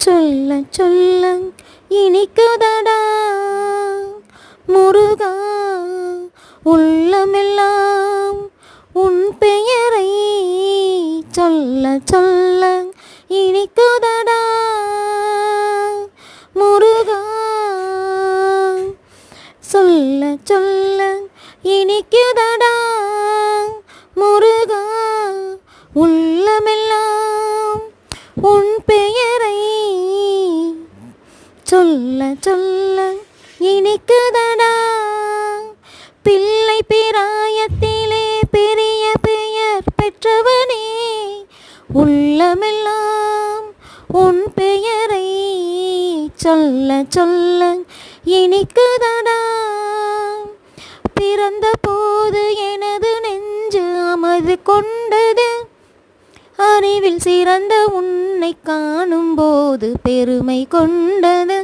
சொல்ல சொல்ல இனிக்குதடா முருகா, உள்ளமெல்லாம் உன் பெயரை சொல்ல சொல்ல இனிக்குதடா முருகா, சொல்ல சொல்ல இனிக்குதடா முருகா, உள்ளமெல்லாம் உன் பெயரை சொல்ல சொல்ல இனிக்குதடா. பிள்ளை பிராயத்திலே பெரிய பெயர் பெற்றவனே, உள்ளமெல்லாம் உன் பெயரை சொல்ல சொல்ல இனிக்குதடா. பிறந்த போது எனது நெஞ்சு அமது கொண்டது, அறிவில் சிறந்த உன்னை காணும் போது பெருமை கொண்டது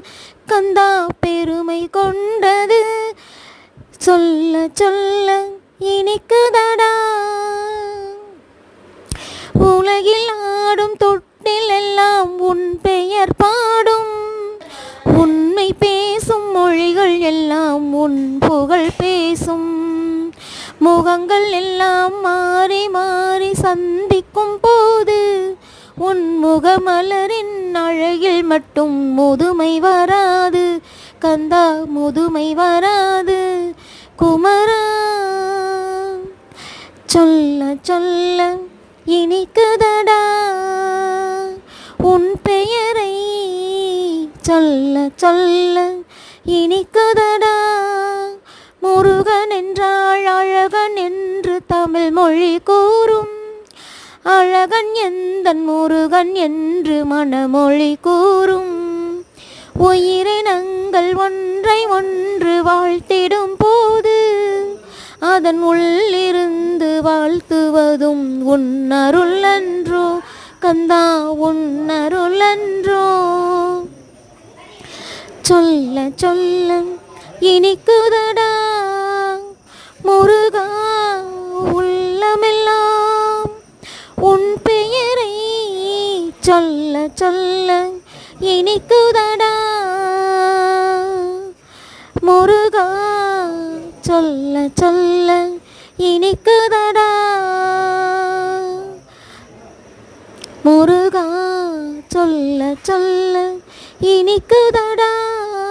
கந்தா, பெருமை கொண்டது. சொல்ல சொல்ல இனிக்குதடா. உலகில் ஆடும் தொட்டில் எல்லாம் உன் பெயர் பாடும், உண்மை பேசும் மொழிகள் எல்லாம் உன் புகழ் பேசும். முகங்கள் எல்லாம் மாறி மாறி சந்திக்கும் போது உன் முகமலரின் அழகில் மட்டும் முதுமை வராது கந்தா, முதுமை வராது குமரா. சொல்ல சொல்ல இனிக்குதடா உன் பெயரை சொல்ல சொல்ல இனிக்குதடா. முருகன் என்றால் அழகன் என்று தமிழ் மொழி கூறும், அழகன் எந்தன் முருகன் என்று மனமொழி கூறும். உயிரினங்கள் ஒன்றை ஒன்று வாழ்த்திடும் போது அதன் உள்ளிருந்து வாழ்த்துவதும் உன் அருள் அன்றோ கந்தா, உன் அருள் அன்றோ. சொல்ல சொல்ல இனிக்குதடா முருகா, உள்ளமெல்லாம் உன் பெயரை சொல்ல சொல்ல இனிக்குதடா முருகா, சொல்ல சொல்ல இனிக்குதடா முருகா, சொல்ல சொல்ல இனிக்குதடா.